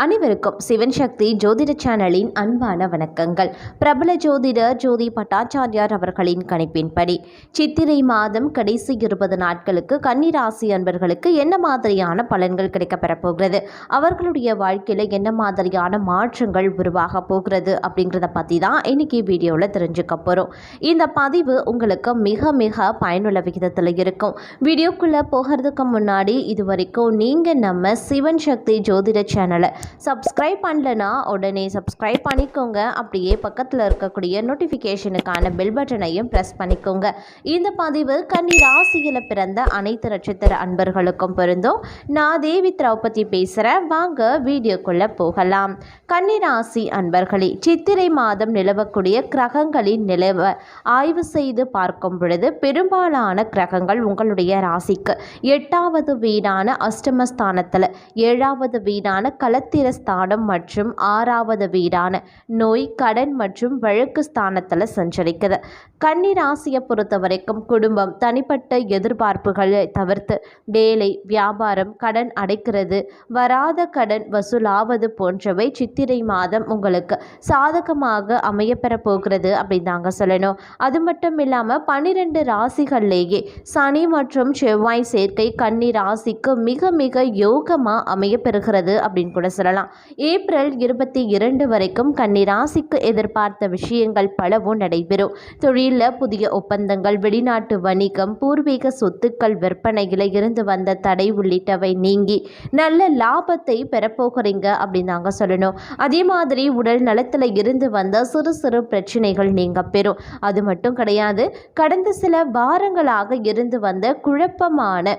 அனைவருக்கும் சிவன் சக்தி ஜோதிட சேனலின் அன்பான வணக்கங்கள். பிரபல ஜோதிடர் ஜோதி பட்டாச்சாரியார் அவர்களின் கணிப்பின்படி சித்திரை மாதம் கடைசி 20 நாட்களுக்கு கன்னி ராசி அன்பர்களுக்கு என்ன மாதிரியான பலன்கள் கிடைக்கப்பெறப் போகிறது, அவர்களுடைய வாழ்க்கையில் என்ன மாதிரியான மாற்றங்கள் உருவாக போகிறது அப்படிங்கிறத பற்றி தான் இன்னைக்கு வீடியோவில் தெரிஞ்சுக்க போகிறோம். இந்த பதிவு உங்களுக்கு மிக மிக பயனுள்ள விகிதத்தில் இருக்கும். வீடியோக்குள்ளே போகிறதுக்கு முன்னாடி இது வரைக்கும் நீங்கள் நம்ம சிவன் சக்தி ஜோதிட சேனலை சப்ஸ்கிரைப் பண்ணலனா உடனே சப்ஸ்கிரைப் பண்ணிக்கோங்க. அப்படியே பக்கத்தில் இருக்கக்கூடிய நோட்டிஃபிகேஷனுக்கான பெல் பட்டனையும் ப்ரெஸ் பண்ணிக்கோங்க. இந்த பதிவு கன்னி ராசியில் பிறந்த அனைத்து நட்சத்திர அன்பர்களுக்கும் பொருந்தும். நான் தேவி திரௌபதி பேசுகிறேன். வாங்க வீடியோக்குள்ளே போகலாம். கன்னி ராசி அன்பர்களே, சித்திரை மாதம் நிலவக்கூடிய கிரகங்களின் நிலவ ஆய்வு செய்து பார்க்கும் பொழுது பெரும்பாலான கிரகங்கள் உங்களுடைய ராசிக்கு 8வது வீடான அஷ்டமஸ்தானத்தில், 7வது வீடான கலத்திரஸ்தானம் மற்றும் 6வது வீடான நோய் கடன் மற்றும் வழக்கு ஸ்தானத்தில் சஞ்சரிக்குது. கன்னி ராசியை பொறுத்த வரைக்கும் குடும்பம், தனிப்பட்ட எதிர்பார்ப்புகளை தவிர்த்து வேலை, வியாபாரம், கடன் அடைக்கிறது, வராத கடன் வசூலாவது போன்றவை சித்திரை மாதம் உங்களுக்கு சாதகமாக அமையப்பெற போகிறது அப்படின்னு தாங்க சொல்லணும். அது மட்டும் இல்லாமல் 12 ராசிகள்லேயே சனி மற்றும் செவ்வாய் சேர்க்கை கன்னி ராசிக்கு மிக மிக யோகமாக அமையப்பெறுகிறது அப்படின்னு கூட சொல்லலாம். ஏப்ரல் 22 வரைக்கும் கன்னி ராசிக்கு எதிர்பார்த்த விஷயங்கள் பலவும் நடைபெறும். தொழிலில் புதிய ஒப்பந்தங்கள், வெளிநாட்டு வணிகம், பூர்வீக சொத்துக்கள் விற்பனையில் இருந்து வந்த தடை உள்ளிட்டவை நீங்கி நல்ல லாபத்தை பெறப்போகிறீங்க அப்படின்னு தாங்க சொல்லணும். அதே மாதிரி உடல் நலத்தில் இருந்து வந்த சிறு சிறு பிரச்சனைகள் நீங்க பெறும். அது மட்டும் கிடையாது, கடந்த சில வாரங்களாக இருந்து வந்த குழப்பமான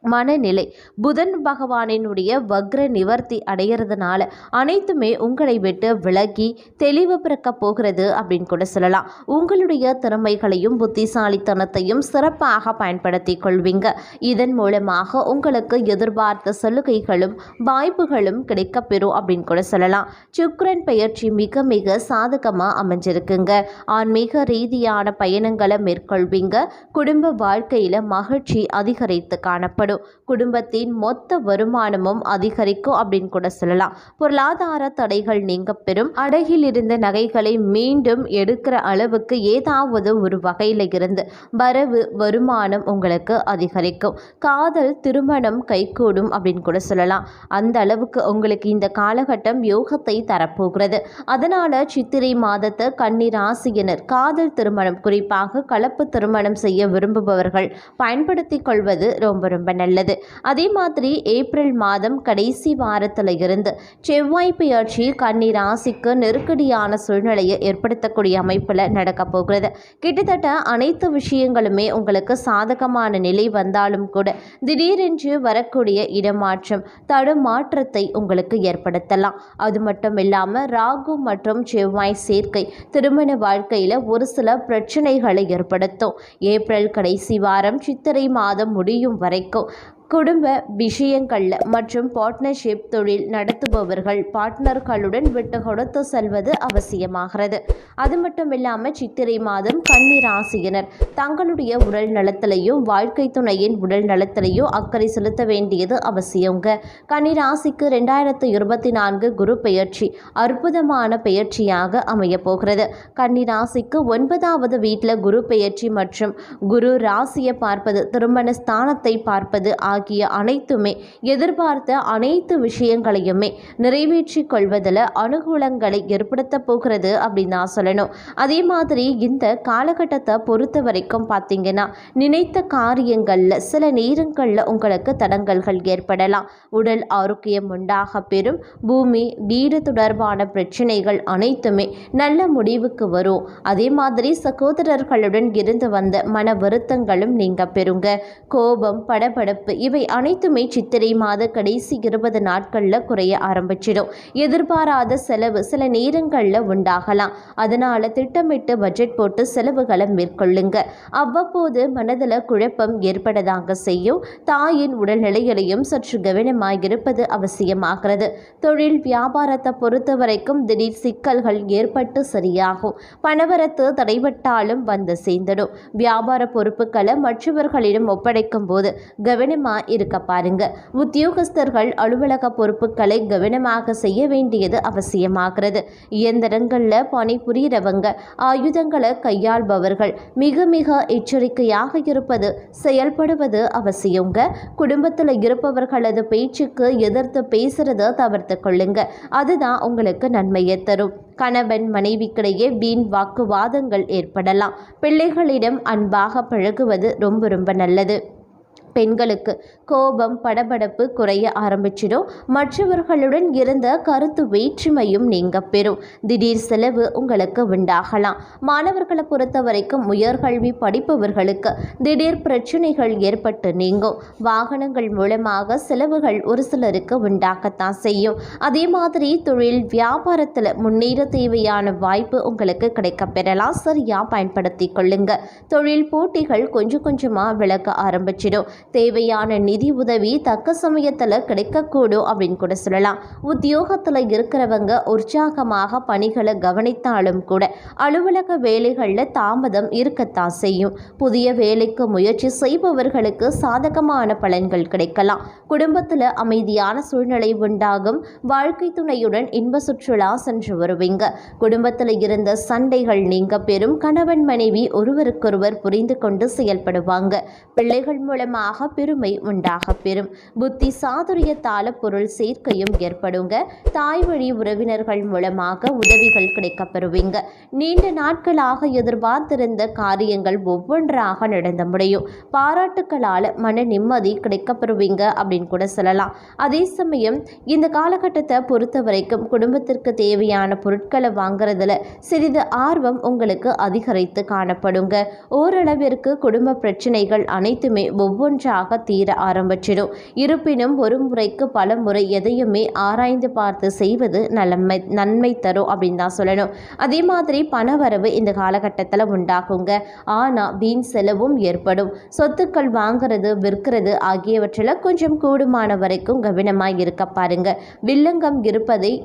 மனநிலை புதன் பகவானினுடைய வக்ர நிவர்த்தி அடைகிறதுனால அனைத்துமே உங்களை விட்டு விலகி தெளிவு பிறக்க போகிறது அப்படின்னு கூட சொல்லலாம். உங்களுடைய திறமைகளையும் புத்திசாலித்தனத்தையும் சிறப்பாக பயன்படுத்தி கொள்வீங்க. இதன் மூலமாக உங்களுக்கு எதிர்பார்த்த சலுகைகளும் வாய்ப்புகளும் கிடைக்கப்பெறும் அப்படின்னு கூட சொல்லலாம். சுக்கிரன் பெயர்ச்சி மிக மிக சாதகமாக அமைஞ்சிருக்குங்க. ஆன்மீக ரீதியான பயணங்களை மேற்கொள்வீங்க. குடும்ப வாழ்க்கையில் மகிழ்ச்சி அதிகரித்து காணப்படும். குடும்பத்தின் மொத்த வருமானமும் அதிகரிக்கும் அப்படின்னு கூட சொல்லலாம். பொருளாதார தடைகள் நீங்க பெறும். அடகில் இருந்த நகைகளை மீண்டும் எடுக்கிற அளவுக்கு ஏதாவது ஒரு வகையில் இருந்து வரவு வருமானம் உங்களுக்கு அதிகரிக்கும். காதல் திருமணம் கைகூடும் அப்படின்னு கூட சொல்லலாம். அந்த அளவுக்கு உங்களுக்கு இந்த காலகட்டம் யோகத்தை தரப்போகிறது. அதனால சித்திரை மாதத்தை கன்னி ராசியினர் காதல் திருமணம், குறிப்பாக கலப்பு திருமணம் செய்ய விரும்புபவர்கள் பயன்படுத்திக் கொள்வது ரொம்ப நல்லது. அதே மாதிரி ஏப்ரல் மாதம் கடைசி வாரத்தில் இருந்து செவ்வாய் பெயர்ச்சி கன்னி ராசிக்கு நெருக்கடியான சூழ்நிலையை ஏற்படுத்தக்கூடிய அமைப்பில் நடக்க போகிறது. கிட்டத்தட்ட அனைத்து விஷயங்களுமே உங்களுக்கு சாதகமான நிலை வந்தாலும் கூட திடீரென்று வரக்கூடிய இடமாற்றம் தடுமாற்றத்தை உங்களுக்கு ஏற்படுத்தலாம். அது மட்டும் இல்லாமல் ராகு மற்றும் செவ்வாய் சேர்க்கை திருமண வாழ்க்கையில் ஒரு சில பிரச்சனைகளை ஏற்படுத்தும். ஏப்ரல் கடைசி வாரம் சித்திரை மாதம் முடியும் வரைக்கும் குடும்ப விஷயங்களில் மற்றும் பார்ட்னர்ஷிப் தொழில் நடத்துபவர்கள் பார்ட்னர்களுடன் விட்டு கொடுத்து செல்வது அவசியமாகிறது. அது மட்டும் இல்லாமல் சித்திரை மாதம் கன்னி ராசியினர் தங்களுடைய உடல் நலத்திலையும் வாழ்க்கை துணையின் உடல் நலத்திலையும் அக்கறை செலுத்த வேண்டியது அவசியங்க. கன்னி ராசிக்கு 2024 குரு பெயர்ச்சி அற்புதமான பெயர்ச்சியாக அமைய போகிறது. கன்னி ராசிக்கு 9வது வீட்டில் குரு பெயர்ச்சி மற்றும் குரு ராசியை பார்ப்பது, திருமண ஸ்தானத்தை பார்ப்பது ஆகிய அனைத்துமே எதிர்பார்த்த அனைத்து விஷயங்களையுமே நிறைவேற்றி கொள்வதில் அனுகூலங்களை ஏற்படுத்த போகிறது அப்படின்னு நான் சொல்லணும். அதே மாதிரி இந்த காலகட்டத்தை பொறுத்த வரைக்கும் பார்த்தீங்கன்னா நினைத்த காரியங்களில் சில நேரங்களில் உங்களுக்கு தடங்கல்கள் ஏற்படலாம். உடல் ஆரோக்கியம் உண்டாக பெறும். பூமி வீடு தொடர்பான பிரச்சனைகள் அனைத்துமே நல்ல முடிவுக்கு வரும். அதே மாதிரி சகோதரர்களுடன் இருந்து வந்த மன வருத்தங்களும் நீங்க பெறுங்க. கோபம், படபடப்பு இவை அனைத்துமே சித்திரை மாத கடைசி 20 நாட்களில் குறைய ஆரம்பிச்சிடும். எதிர்பாராத செலவு சில நேரங்களில் உண்டாகலாம். அதனால் திட்டமிட்டு பட்ஜெட் போட்டு செலவுகளை மேற்கொள்ளுங்க. அவ்வப்போது மனதில் குழப்பம் ஏற்படதாங்க செய்யும். தாயின் உடல்நிலைகளையும் சற்று கவனமாக இருப்பது அவசியமாகிறது. தொழில் வியாபாரத்தை பொறுத்த வரைக்கும் திடீர் சிக்கல்கள் ஏற்பட்டு சரியாகும். பணவரத்து தடைபட்டாலும் வந்து சேர்ந்துடும். வியாபார பொறுப்புகளை மற்றவர்களிடம் ஒப்படைக்கும் போது கவனமாக இருக்க பாருங்க. உத்தியோகஸ்தர்கள் அலுவலக பொறுப்புகளை கவனமாக செய்ய வேண்டியது அவசியமாகிறது. இயந்திரங்கள்ல பணிபுரியறவங்க, ஆயுதங்களை கையாள்பவர்கள் மிக மிக எச்சரிக்கையாக இருப்பது, செயல்படுவது அவசியங்க. குடும்பத்தில் இருப்பவர்களது பேச்சுக்கு எதிர்த்து பேசுறத தவிர்த்து கொள்ளுங்க. அதுதான் உங்களுக்கு நன்மையை தரும். கணவன் மனைவிக்கிடையே வீண் வாக்குவாதங்கள் ஏற்படலாம். பிள்ளைகளிடம் அன்பாக பழகுவது ரொம்ப நல்லது. பெண்களுக்கு கோபம், படபடப்பு குறைய ஆரம்பிச்சிடும். மற்றவர்களுடன் இருந்த கருத்து வேற்றுமையும் நீங்க பெறும். திடீர் செலவு உங்களுக்கு உண்டாகலாம். மாணவர்களை பொறுத்த வரைக்கும் உயர்கல்வி படிப்பவர்களுக்கு திடீர் பிரச்சனைகள் ஏற்பட்டு நீங்கும். வாகனங்கள் மூலமாக செலவுகள் ஒரு சிலருக்கு உண்டாகத்தான் செய்யும். அதே மாதிரி தொழில் வியாபாரத்தில் முன்னேற தேவையான வாய்ப்பு உங்களுக்கு கிடைக்க பெறலாம். சரியா பயன்படுத்தி கொள்ளுங்க. தொழில் போட்டிகள் கொஞ்சமாக விலக ஆரம்பிச்சிடும். தேவையான நிதி உதவி தக்க சமயத்தில் கிடைக்கக்கூடும் அப்படின்னு கூட சொல்லலாம். உத்தியோகத்தில் இருக்கிறவங்க உற்சாகமாக பணிகளை கவனித்தாலும் கூட அலுவலக வேலைகளில் தாமதம் இருக்கத்தான் செய்யும். புதிய வேலைக்கு முயற்சி செய்பவர்களுக்கு சாதகமான பலன்கள் கிடைக்கலாம். குடும்பத்தில் அமைதியான சூழ்நிலை உண்டாகும். வாழ்க்கை துணையுடன் இன்ப சுற்றுலா சென்று வருவீங்க. குடும்பத்தில் இருந்த சண்டைகள் நீங்க பெறும். கணவன் மனைவி ஒருவருக்கொருவர் புரிந்து கொண்டு செயல்படுவாங்க. பிள்ளைகள் மூலமாக பெருமை உண்டாக பெறும். புத்தி சாதுரியத்தால பொருள் சேர்க்கையும் ஏற்படுங்க. தாய் வழி உறவினர்கள் மூலமாக உதவிகள் கிடைக்க பெறுவீங்க. நீண்ட நாட்களாக எதிர்பார்த்திருந்த காரியங்கள் ஒவ்வொன்றாக நடந்து முடியும். பாராட்டுக்களால் மன நிம்மதி கிடைக்க பெறுவீங்க அப்படின்னு கூட சொல்லலாம். அதே சமயம் இந்த காலகட்டத்தை பொறுத்த வரைக்கும் குடும்பத்திற்கு தேவையான பொருட்களை வாங்குறதுல சிறிது ஆர்வம் உங்களுக்கு அதிகரித்து காணப்படுங்க. ஓரளவிற்கு குடும்ப பிரச்சனைகள் அனைத்துமே ஒவ்வொன்றாக தீர ஆரம்பிச்சிடும். இருப்பினும் ஒரு முறைக்கு பல முறை எதையுமே ஆராய்ந்து பார்த்து செய்வது நன்மை தரும் அப்படின்னு தான் சொல்லணும். அதே மாதிரி பணவரவு இந்த காலகட்டத்தில் உண்டாகுங்க. ஆனால் வீண் செலவும் ஏற்படும். சொத்துக்கள் வாங்கிறது, விற்கிறது ஆகியவற்றில் கொஞ்சம் கூடுமான வரைக்கும் கவனமாக இருக்க பாருங்க. வில்லங்கம்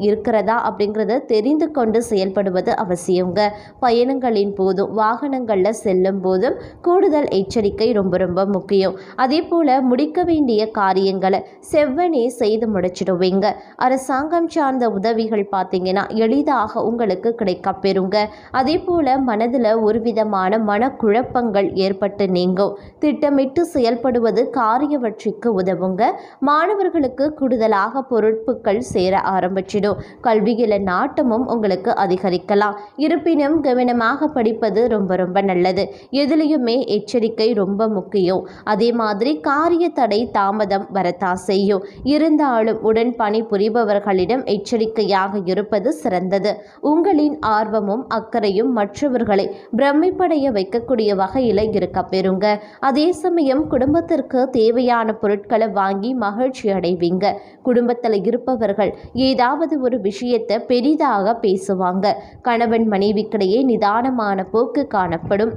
இருக்கிறதா அப்படிங்கிறத தெரிந்து கொண்டு செயல்படுவது அவசியங்க. பயணங்களின் போதும் வாகனங்களில் செல்லும் போதும் கூடுதல் எச்சரிக்கை ரொம்ப முக்கியம். அதே போல முடிக்க வேண்டிய காரியங்களை செவ்வனே செய்து முடிச்சிடுவீங்க. அரசாங்கம் சார்ந்த உதவிகள் பார்த்தீங்கன்னா எளிதாக உங்களுக்கு கிடைக்க பெறுங்க. அதே போல மனதில் ஒரு விதமான மனக்குழப்பங்கள் ஏற்பட்டு நீங்கும். திட்டமிட்டு செயல்படுவது காரிய வெற்றிக்கு உதவுங்க. மாணவர்களுக்கு கூடுதலாக பொறுப்புகள் சேர ஆரம்பிச்சிடும். கல்வியில நாட்டமும் உங்களுக்கு அதிகரிக்கலாம். இருப்பினும் கவனமாக படிப்பது ரொம்ப நல்லது. எதுலையுமே எச்சரிக்கை ரொம்ப முக்கியம். அதே மாதிரி காரிய தடை தாமதம் வரத்தான் செய்யும். இருந்தாலும் உடன் பணி புரிபவர்களிடம் எச்சரிக்கையாக இருப்பது சிறந்தது. உங்களின் ஆர்வமும் அக்கறையும் மற்றவர்களை பிரமிப்படைய வைக்கக்கூடிய வகையில் இருக்க பெறுங்க. அதே சமயம் குடும்பத்திற்கு தேவையான பொருட்களை வாங்கி மகிழ்ச்சி அடைவீங்க. குடும்பத்தில் இருப்பவர்கள் ஏதாவது ஒரு விஷயத்தை பெரிதாக பேசுவாங்க. கணவன் மனைவிக்கிடையே நிதானமான போக்கு காணப்படும்.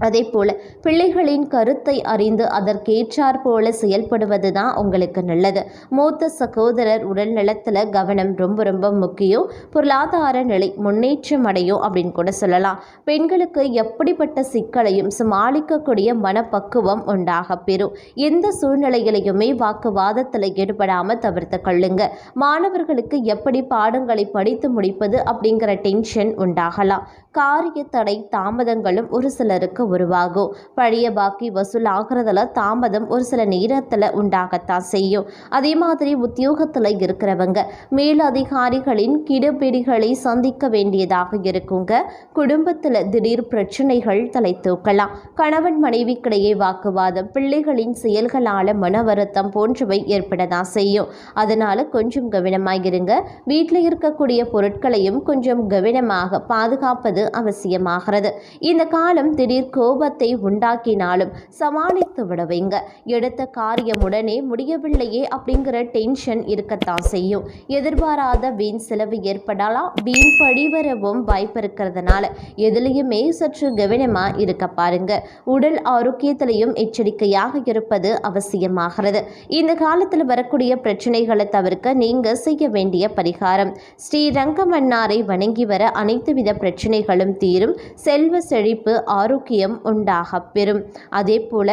அதே போல பிள்ளைகளின் கருத்தை அறிந்து அதற்கேற்றார் போல செயல்படுவது தான் உங்களுக்கு நல்லது. மூத்த சகோதரர் உடல் நலத்தில் கவனம் ரொம்ப முக்கியம். பொருளாதார நிலை முன்னேற்றம் அடையும் அப்படின்னு கூட சொல்லலாம். பெண்களுக்கு எப்படிப்பட்ட சிக்கலையும் சமாளிக்கக்கூடிய மனப்பக்குவம் உண்டாக பெறும். எந்த சூழ்நிலைகளையுமே வாக்குவாதத்தில் ஈடுபடாமல் தவிர்த்து கொள்ளுங்க. மாணவர்களுக்கு எப்படி பாடங்களை படித்து முடிப்பது அப்படிங்கிற டென்ஷன் உண்டாகலாம். காரிய தடை தாமதங்களும் ஒரு சிலருக்கு உருவாகும். பழைய பாக்கி வசூல் ஆகிறதுல தாமதம் ஒரு சில நேரத்தில் உண்டாகத்தான் செய்யும். அதே மாதிரி உத்தியோகத்தில் இருக்கிறவங்க மேலதிகாரிகளின் கிடுபிடிகளை சந்திக்க வேண்டியதாக இருக்குங்க. குடும்பத்தில் திடீர் பிரச்சனைகள் தலை தூக்கலாம். கணவன் மனைவிக்கிடையே வாக்குவாதம், பிள்ளைகளின் செயல்களால் மன வருத்தம் போன்றவை ஏற்படதான் செய்யும். அதனால கொஞ்சம் கவனமாயிருங்க. வீட்டில் இருக்கக்கூடிய பொருட்களையும் கொஞ்சம் கவனமாக பாதுகாப்பது அவசியமாகிறது. இந்த காலம் திடீர் கோபத்தை உண்டாக்கினாலும் சமாளித்து விடுவீங்க. எடுத்த காரியம் உடனே முடியவில்லையே அப்படிங்கிற டென்ஷன் இருக்கத்தான் செய்யும். எதிர்பாராத வீண் செலவு ஏற்படலாம். வீண் படிவரவும் வாய்ப்பு இருக்கிறதுனால எதுலையுமே சற்று கவனமா இருக்க பாருங்க. உடல் ஆரோக்கியத்திலையும் எச்சரிக்கையாக இருப்பது அவசியமாகிறது. இந்த காலத்தில் வரக்கூடிய பிரச்சனைகளை தவிர்க்க நீங்க செய்ய வேண்டிய பரிகாரம், ஸ்ரீரங்கமன்னாரை வணங்கி வர அனைத்து வித பிரச்சனைகளும் தீரும். செல்வ செழிப்பு ஆரோக்கியம் உண்டாக பெறும். அதே போல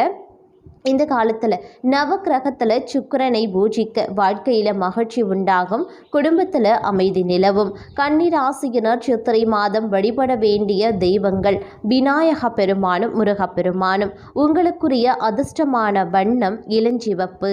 இந்த காலத்தில் நவக்கிரகத்தில் சுக்கிரனை பூஜிக்க வாழ்க்கையில் மகிழ்ச்சி உண்டாகும், குடும்பத்தில் அமைதி நிலவும். கன்னி ராசியினர் சித்திரை மாதம் வழிபட வேண்டிய தெய்வங்கள் விநாயக பெருமானும் முருகப்பெருமானும். உங்களுக்குரிய அதிர்ஷ்டமான வண்ணம் இளஞ்சிவப்பு.